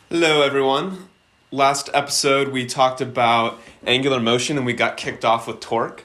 Hello, everyone. Last episode, we talked about angular motion and we got kicked off with torque.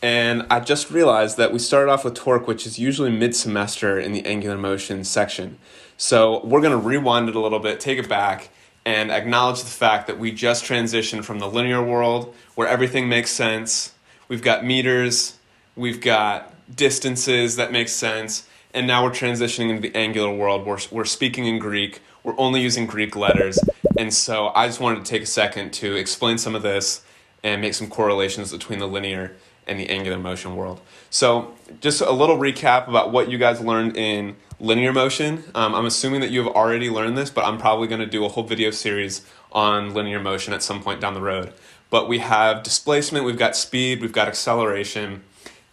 And I just realized that we started off with torque, which is usually mid-semester in the angular motion section. So we're going to rewind it a little bit, take it back, and acknowledge the fact that we just transitioned from the linear world where everything makes sense. We've got meters, we've got distances that make sense, and now we're transitioning into the angular world. We're speaking in Greek. We're only using Greek letters. And so I just wanted to take a second to explain some of this and make some correlations between the linear and the angular motion world. So just a little recap about what you guys learned in linear motion. I'm assuming that you have already learned this, but I'm probably going to do a whole video series on linear motion at some point down the road. But we have displacement, we've got speed, we've got acceleration,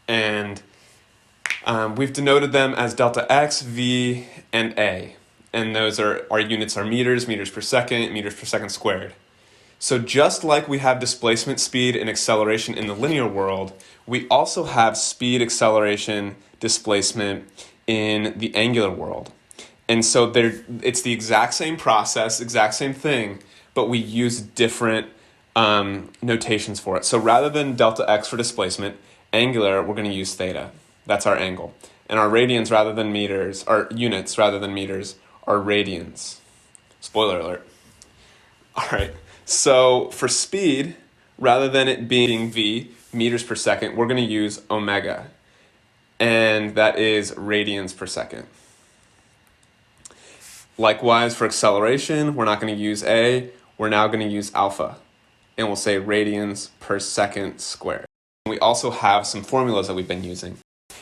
and we've denoted them as delta x, v, and a. And those are our units are meters, meters per second squared. So just like we have displacement, speed, and acceleration in the linear world, we also have speed, acceleration, displacement in the angular world. And so it's the exact same process, exact same thing, but we use different notations for it. So rather than delta x for displacement, angular, we're going to use theta. That's our angle. And our radians rather than meters, our units rather than meters, are radians. Spoiler alert. All right. So for speed, rather than it being v, meters per second, we're going to use omega. And that is radians per second. Likewise, for acceleration, we're not going to use a, we're now going to use alpha. And we'll say radians per second squared. We also have some formulas that we've been using.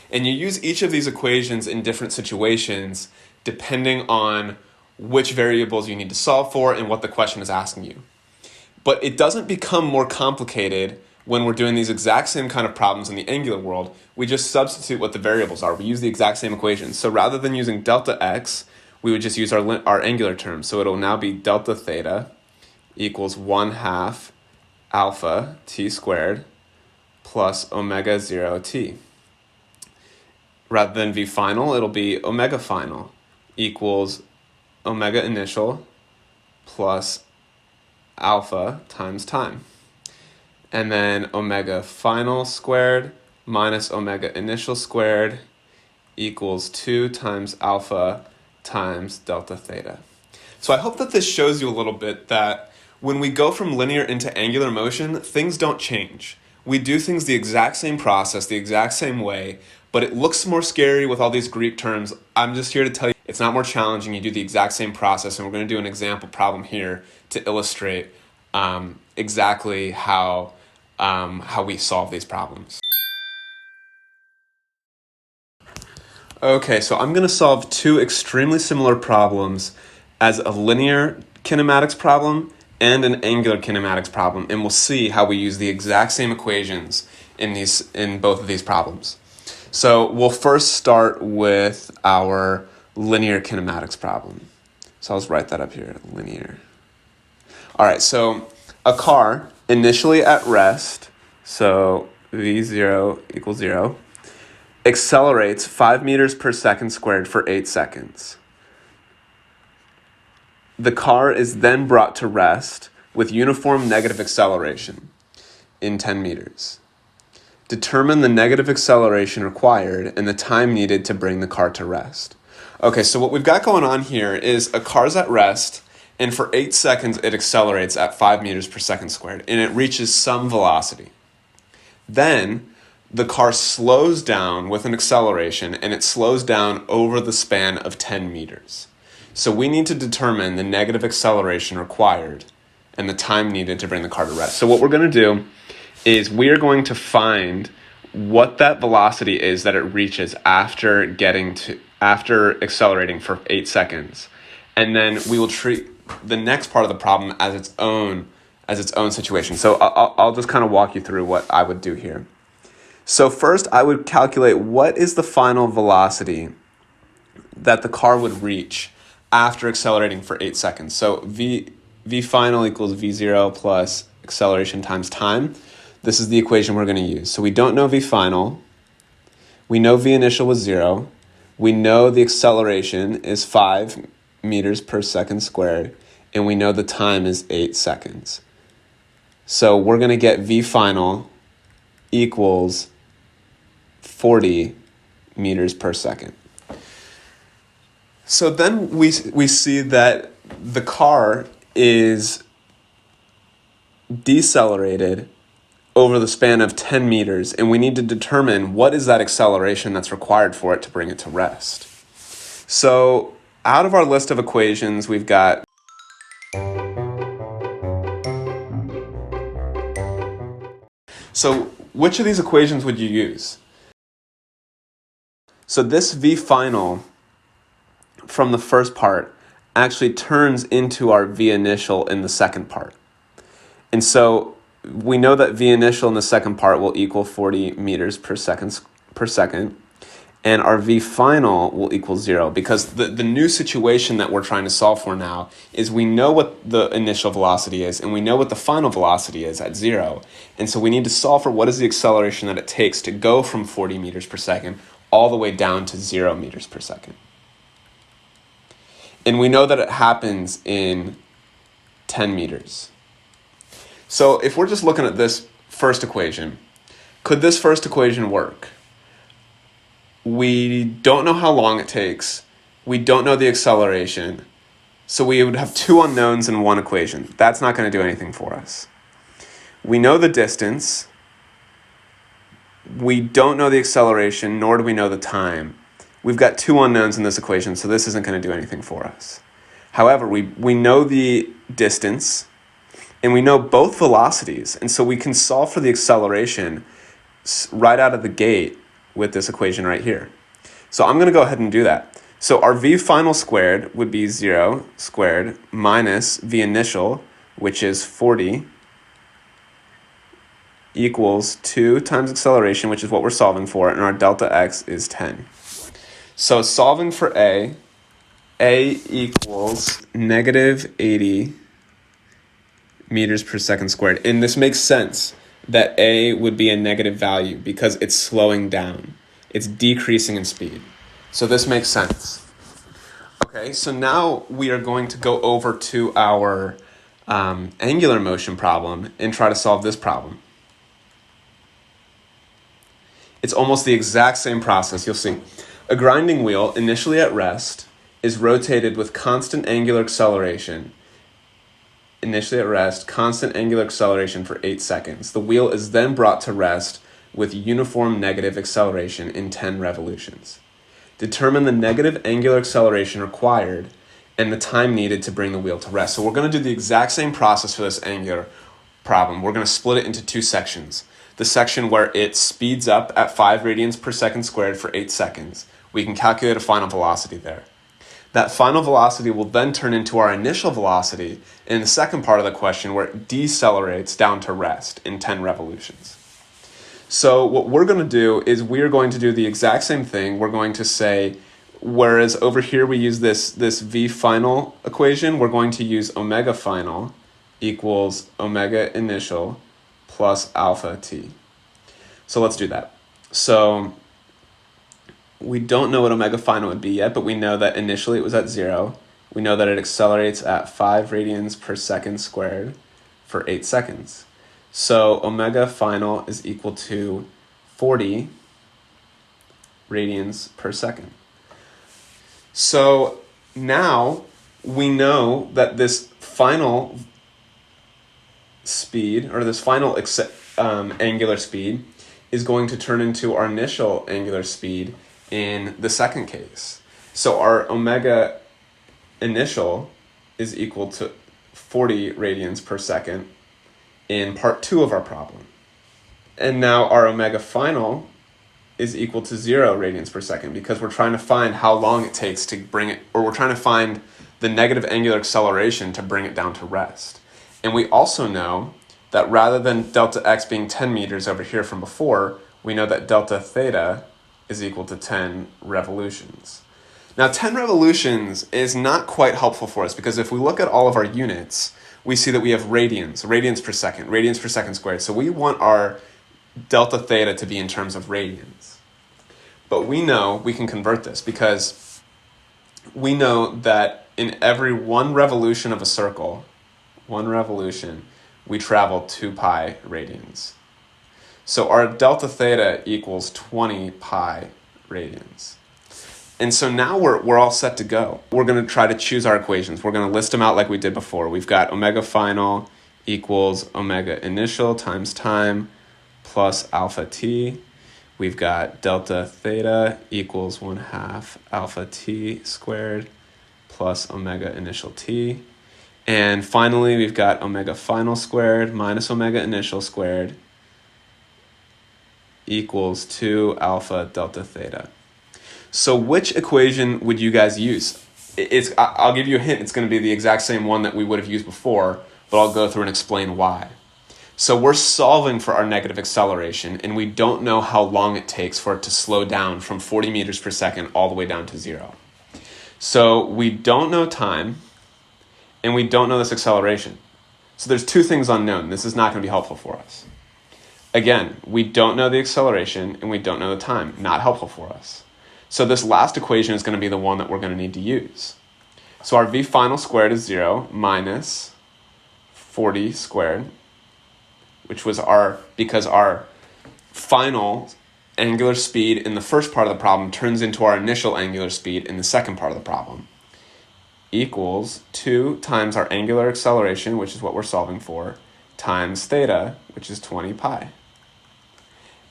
And you use each of these equations in different situations depending on which variables you need to solve for and what the question is asking you. But it doesn't become more complicated when we're doing these exact same kind of problems in the angular world. We just substitute what the variables are. We use the exact same equations. So rather than using delta x, we would just use our angular term. So it'll now be delta theta equals 1/2 alpha t squared plus omega 0 t. Rather than v final, it'll be omega final equals omega initial plus alpha times time. And then omega final squared minus omega initial squared equals 2 times alpha times delta theta. So I hope that this shows you a little bit that when we go from linear into angular motion, things don't change. We do things the exact same process, the exact same way, but it looks more scary with all these Greek terms. I'm just here to tell you it's not more challenging. You do the exact same process, and we're going to do an example problem here to illustrate exactly how we solve these problems. Okay, so I'm going to solve two extremely similar problems as a linear kinematics problem and an angular kinematics problem, and we'll see how we use the exact same equations in both of these problems. So we'll first start with our linear kinematics problem. So I'll just write that up here, linear. All right, so a car initially at rest, so v0 equals 0, accelerates 5 meters per second squared for 8 seconds. The car is then brought to rest with uniform negative acceleration in 10 meters. Determine the negative acceleration required and the time needed to bring the car to rest. Okay, so what we've got going on here is a car's at rest, and for 8 seconds it accelerates at 5 meters per second squared, and it reaches some velocity. Then the car slows down with an acceleration, and it slows down over the span of 10 meters. So we need to determine the negative acceleration required and the time needed to bring the car to rest. So what we're going to do is we are going to find what that velocity is that it reaches after accelerating for 8 seconds. And then we will treat the next part of the problem as its own situation. So I'll just kind of walk you through what I would do here. So first I would calculate what is the final velocity that the car would reach after accelerating for 8 seconds. So v final equals v0 plus acceleration times time. This is the equation we're going to use. So we don't know v final. We know v initial was 0. We know the acceleration is 5 meters per second squared. and we know the time is 8 seconds. So we're going to get v final equals 40 meters per second. So then we see that the car is decelerated over the span of 10 meters, and we need to determine what is that acceleration that's required for it to bring it to rest. So out of our list of equations, we've got So which of these equations would you use? So this v final from the first part actually turns into our v initial in the second part. And so we know that v initial in the second part will equal 40 meters per second, and our v final will equal 0, because the new situation that we're trying to solve for now is we know what the initial velocity is and we know what the final velocity is at 0. And so we need to solve for what is the acceleration that it takes to go from 40 meters per second all the way down to 0 meters per second. And we know that it happens in 10 meters. So if we're just looking at this first equation, could this first equation work? We don't know how long it takes. We don't know the acceleration. So we would have two unknowns in one equation. That's not going to do anything for us. We know the distance. We don't know the acceleration, nor do we know the time. We've got two unknowns in this equation, so this isn't going to do anything for us. However, we know the distance, and we know both velocities, and so we can solve for the acceleration right out of the gate with this equation right here. So I'm going to go ahead and do that. So our v final squared would be 0 squared minus v initial, which is 40, equals 2 times acceleration, which is what we're solving for, and our delta x is 10. So solving for a equals negative 80 meters per second squared. And this makes sense that a would be a negative value because it's slowing down. It's decreasing in speed. So this makes sense. Okay, so now we are going to go over to our angular motion problem and try to solve this problem. It's almost the exact same process. You'll see. A grinding wheel, initially at rest, is rotated with constant angular acceleration. Initially at rest, constant angular acceleration for 8 seconds. The wheel is then brought to rest with uniform negative acceleration in 10 revolutions. Determine the negative angular acceleration required and the time needed to bring the wheel to rest. So we're going to do the exact same process for this angular problem. We're going to split it into two sections. The section where it speeds up at 5 radians per second squared for 8 seconds. We can calculate a final velocity there. That final velocity will then turn into our initial velocity in the second part of the question, where it decelerates down to rest in 10 revolutions. So what we're going to do is we're going to do the exact same thing. We're going to say, whereas over here we use this v final equation, we're going to use omega final equals omega initial plus alpha t. So let's do that. So we don't know what omega final would be yet, but we know that initially it was at 0. We know that it accelerates at 5 radians per second squared for 8 seconds. So omega final is equal to 40 radians per second. So now we know that this final speed, or this final angular speed, is going to turn into our initial angular speed in the second case. So our omega initial is equal to 40 radians per second in part 2 of our problem. And now our omega final is equal to 0 radians per second, because we're trying to find how long it takes to bring it, or we're trying to find the negative angular acceleration to bring it down to rest. And we also know that rather than delta x being 10 meters over here from before, we know that delta theta is equal to 10 revolutions. Now 10 revolutions is not quite helpful for us, because if we look at all of our units, we see that we have radians per second squared. So we want our delta theta to be in terms of radians. But we know we can convert this, because we know that in every one revolution of a circle, we travel 2 pi radians. So our delta theta equals 20 pi radians. And so now we're all set to go. We're going to try to choose our equations. We're going to list them out like we did before. We've got omega final equals omega initial times time plus alpha t. We've got delta theta equals 1/2 alpha t squared plus omega initial t. And finally, we've got omega final squared minus omega initial squared equals 2 alpha delta theta. So which equation would you guys use? I'll give you a hint. It's going to be the exact same one that we would have used before, but I'll go through and explain why. So we're solving for our negative acceleration, and we don't know how long it takes for it to slow down from 40 meters per second all the way down to 0. So we don't know time, and we don't know this acceleration. So there's 2 things unknown. This is not going to be helpful for us. Again, we don't know the acceleration, and we don't know the time. Not helpful for us. So this last equation is going to be the one that we're going to need to use. So our v final squared is 0 minus 40 squared, which was because our final angular speed in the first part of the problem turns into our initial angular speed in the second part of the problem, equals 2 times our angular acceleration, which is what we're solving for, times theta, which is 20 pi.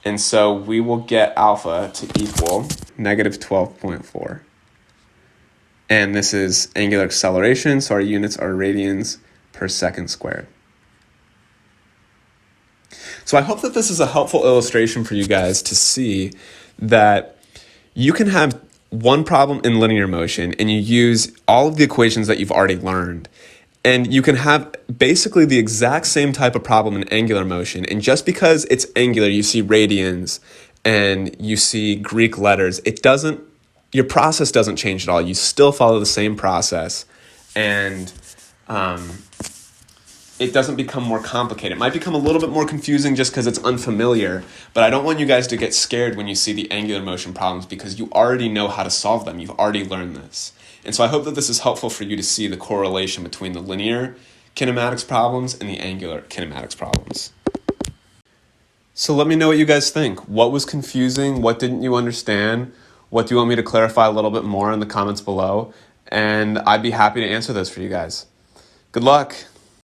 And so we will get alpha to equal negative 12.4. And this is angular acceleration, so our units are radians per second squared. So I hope that this is a helpful illustration for you guys to see that you can have one problem in linear motion and you use all of the equations that you've already learned. And you can have basically the exact same type of problem in angular motion. And just because it's angular, you see radians and you see Greek letters, your process doesn't change at all. You still follow the same process, and it doesn't become more complicated. It might become a little bit more confusing just because it's unfamiliar, but I don't want you guys to get scared when you see the angular motion problems because you already know how to solve them. You've already learned this. And so I hope that this is helpful for you to see the correlation between the linear kinematics problems and the angular kinematics problems. So let me know what you guys think. What was confusing? What didn't you understand? What do you want me to clarify a little bit more in the comments below? And I'd be happy to answer those for you guys. Good luck.